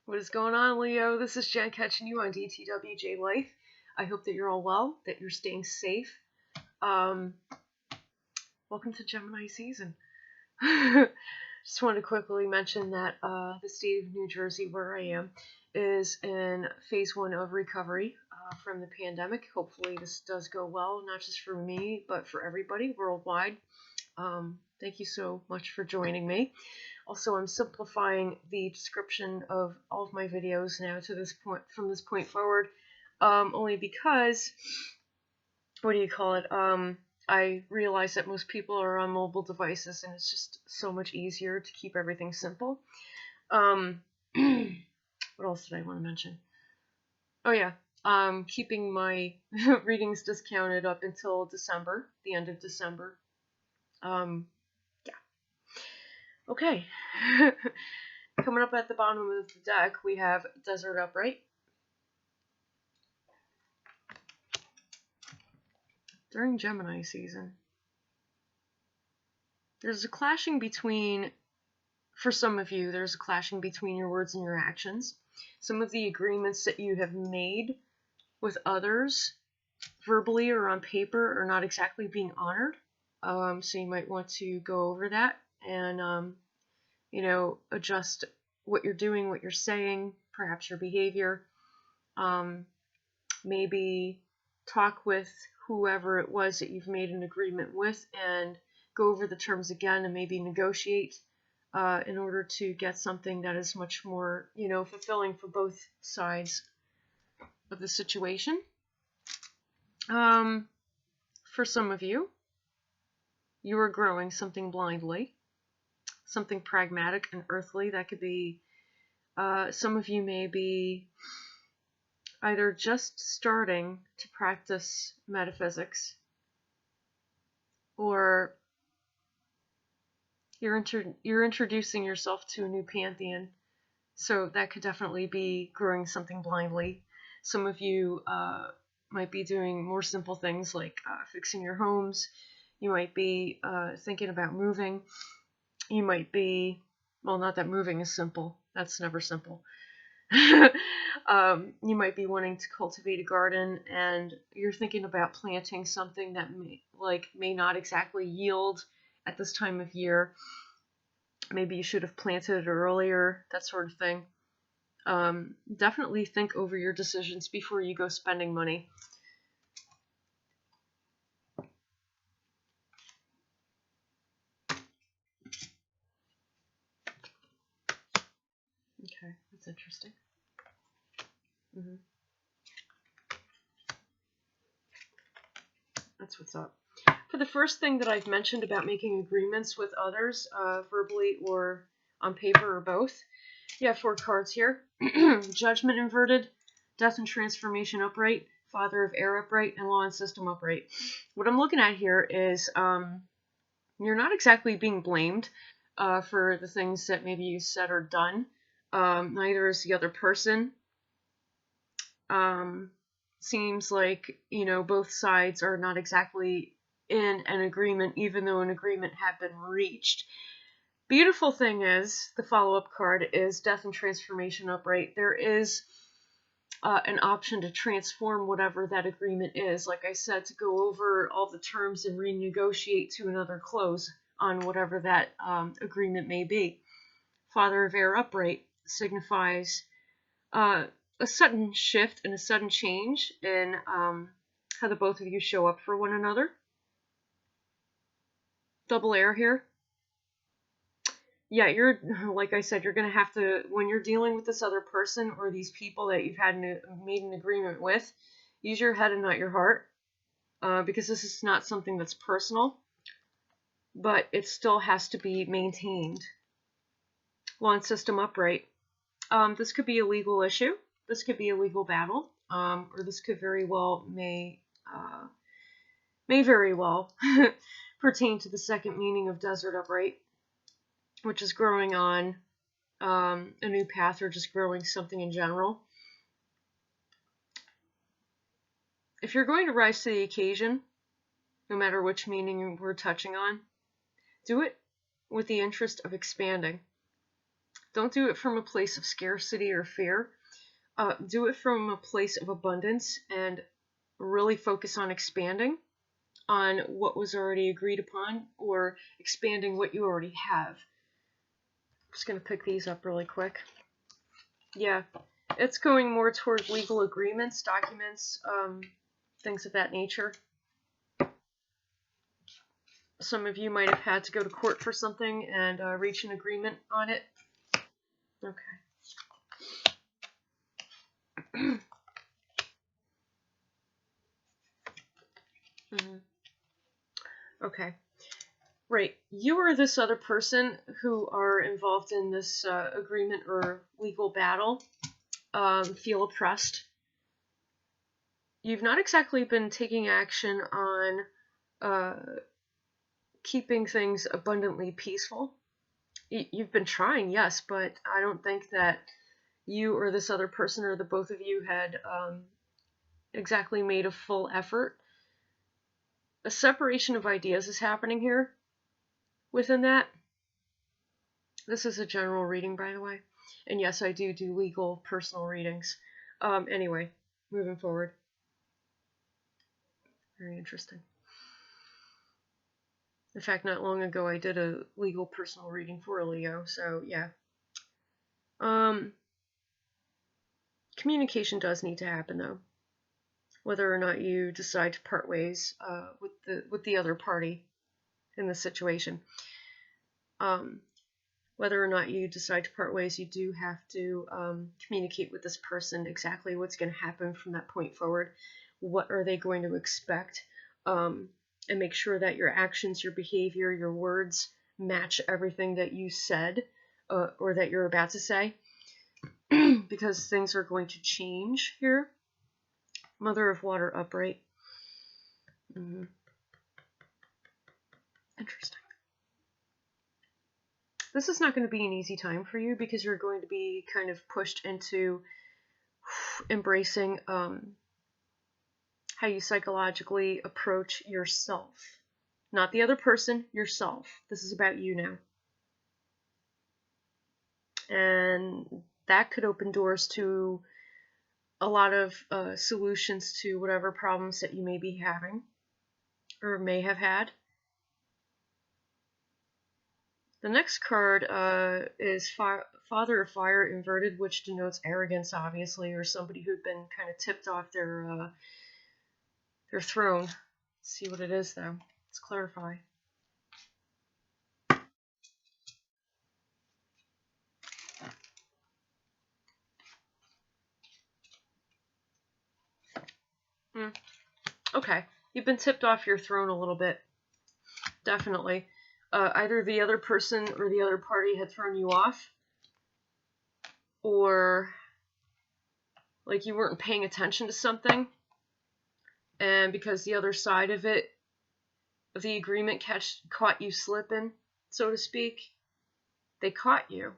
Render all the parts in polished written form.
What is going on, Leo? This is Jen catching you on DTWJLife. I hope that you're all well, that you're staying safe. Welcome to Gemini season. Just want to quickly mention that the state of New Jersey, where I am, is in phase 1 of recovery from the pandemic. Hopefully this does go well, not just for me, but for everybody worldwide. Thank you so much for joining me. Also, I'm simplifying the description of all of my videos now to this point, from this point forward, only because, I realize that most people are on mobile devices, and it's just so much easier to keep everything simple. What else did I want to mention? Oh yeah, keeping my readings discounted up until December, the end of December. Okay, coming up at the bottom of the deck, we have Desert Upright. During Gemini season, there's a clashing between, for some of you, there's a clashing between your words and your actions. Some of the agreements that you have made with others, verbally or on paper, are not exactly being honored. So you might want to go over that and, adjust what you're doing, what you're saying, perhaps your behavior. Maybe talk with whoever it was that you've made an agreement with and go over the terms again and maybe negotiate in order to get something that is much more, fulfilling for both sides of the situation. For some of you, you are growing something blindly, something pragmatic and earthly. That could be, some of you may be either just starting to practice metaphysics, or you're introducing yourself to a new pantheon. So that could definitely be growing something blindly. Some of you might be doing more simple things like fixing your homes. You might be thinking about moving. You might be, well, not that moving is simple. That's never simple. You might be wanting to cultivate a garden, and you're thinking about planting something that may not exactly yield at this time of year. Maybe you should have planted it earlier, that sort of thing. Definitely think over your decisions before you go spending money. Okay, that's interesting. That's what's up. For the first thing that I've mentioned about making agreements with others, verbally or on paper or both, you have 4 cards here. Judgment inverted, Death and Transformation upright, Father of Air upright, and Law and System upright. What I'm looking at here is you're not exactly being blamed for the things that maybe you said or done. Neither is the other person. Seems like, both sides are not exactly in an agreement, even though an agreement had been reached. Beautiful thing is, the follow-up card is Death and Transformation upright. There is an option to transform whatever that agreement is. Like I said, to go over all the terms and renegotiate to another close on whatever that agreement may be. Father of Air upright signifies a sudden shift and a sudden change in how the both of you show up for one another. Double air here. Yeah, like I said, you're going to have to, when you're dealing with this other person or these people that you've made an agreement with, use your head and not your heart, because this is not something that's personal, but it still has to be maintained. Law and System upright. This could be a legal issue. This could be a legal battle, or this could very well, may very well pertain to the second meaning of Desert upright, which is growing on a new path or just growing something in general. If you're going to rise to the occasion, no matter which meaning we're touching on, do it with the interest of expanding. Don't do it from a place of scarcity or fear. Do it from a place of abundance and really focus on expanding on what was already agreed upon or expanding what you already have. I'm just going to pick these up really quick. Yeah, it's going more toward legal agreements, documents, things of that nature. Some of you might have had to go to court for something and reach an agreement on it. Okay. Okay. Right. You or this other person who are involved in this agreement or legal battle feel oppressed. You've not exactly been taking action on keeping things abundantly peaceful. You've been trying, yes, but I don't think that you or this other person or the both of you had exactly made a full effort. A separation of ideas is happening here within that. This is a general reading, by the way. And yes, I do legal personal readings. Anyway, moving forward. Very interesting. In fact, not long ago I did a legal personal reading for a Leo, so yeah. Communication does need to happen, though. Whether or not you decide to part ways with the other party in this situation. Whether or not you decide to part ways, you do have to communicate with this person exactly what's going to happen from that point forward. What are they going to expect? And make sure that your actions, your behavior, your words match everything that you said or that you're about to say. Because things are going to change here. Mother of Water upright. Interesting. This is not going to be an easy time for you because you're going to be kind of pushed into embracing how you psychologically approach yourself. Not the other person, yourself. This is about you now. And that could open doors to a lot of solutions to whatever problems that you may be having or may have had. The next card is Father of Fire inverted, which denotes arrogance, obviously, or somebody who'd been kind of tipped off their throne. Let's see what it is, though. Let's clarify. Okay, you've been tipped off your throne a little bit. Definitely. Either the other person or the other party had thrown you off, or like you weren't paying attention to something, and because the other side of it, the agreement caught you slipping, so to speak, they caught you,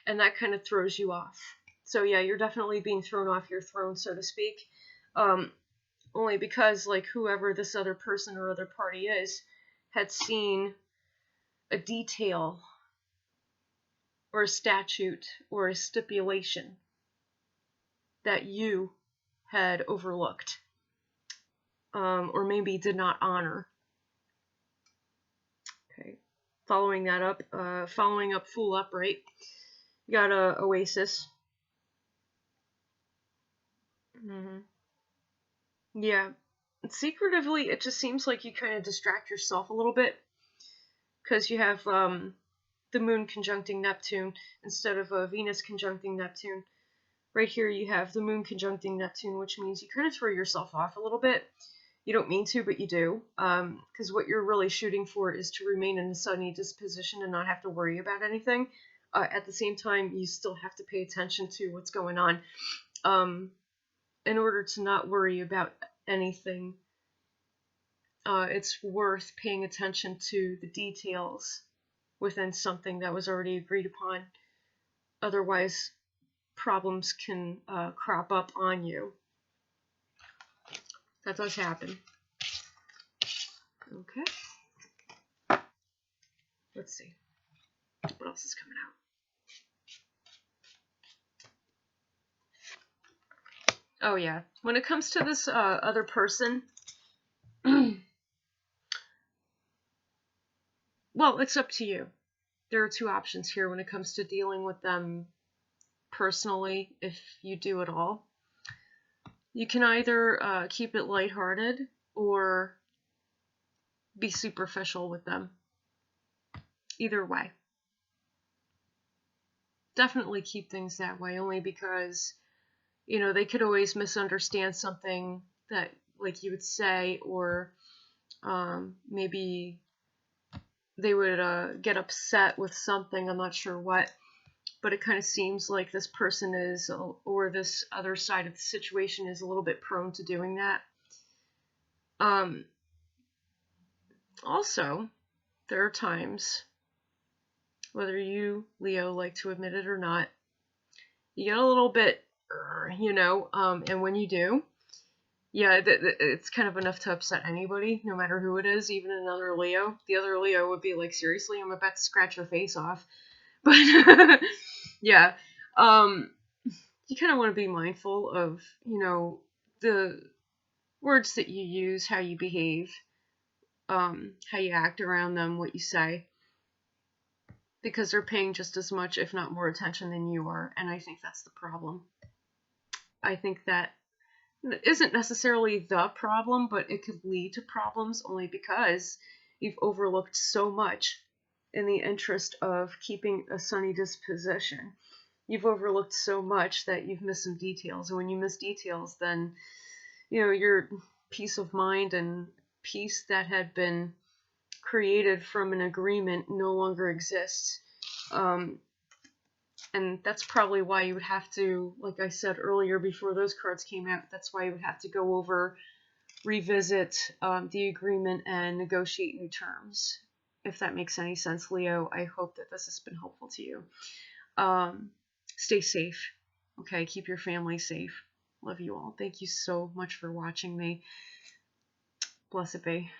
and that kind of throws you off. So yeah, you're definitely being thrown off your throne, so to speak, only because like whoever this other person or other party is had seen a detail or a statute or a stipulation that you had overlooked or maybe did not honor. Okay, following up Fool Upright, you got Oasis. Yeah, secretively it just seems like you kind of distract yourself a little bit because you have the Moon conjuncting Neptune instead of Venus conjuncting Neptune. Right here you have the Moon conjuncting Neptune, which means you kind of throw yourself off a little bit. You don't mean to, but you do, because what you're really shooting for is to remain in a sunny disposition and not have to worry about anything. At the same time, you still have to pay attention to what's going on. In order to not worry about anything, it's worth paying attention to the details within something that was already agreed upon. Otherwise, problems can crop up on you. That does happen. Okay. Let's see. What else is coming out? Oh yeah. When it comes to this other person, well, it's up to you. There are two options here when it comes to dealing with them personally, if you do at all. You can either keep it lighthearted or be superficial with them. Either way. Definitely keep things that way, only because, they could always misunderstand something that, like, you would say, or maybe they would get upset with something. I'm not sure what, but it kind of seems like this person is, or this other side of the situation is a little bit prone to doing that. Also, there are times, whether you, Leo, like to admit it or not, you get a little bit, and when you do, yeah, it's kind of enough to upset anybody, no matter who it is, even another Leo. The other Leo would be like, seriously, I'm about to scratch your face off. But, yeah, you kind of want to be mindful of, the words that you use, how you behave, how you act around them, what you say, because they're paying just as much, if not more, attention than you are, and I think that's the problem. I think that isn't necessarily the problem, but it could lead to problems only because you've overlooked so much in the interest of keeping a sunny disposition. You've overlooked so much that you've missed some details, and when you miss details, then your peace of mind and peace that had been created from an agreement no longer exists. And that's probably why you would have to, like I said earlier before those cards came out, that's why you would have to go over, revisit the agreement and negotiate new terms. If that makes any sense, Leo, I hope that this has been helpful to you. Stay safe. Okay, keep your family safe. Love you all. Thank you so much for watching me. Blessed be.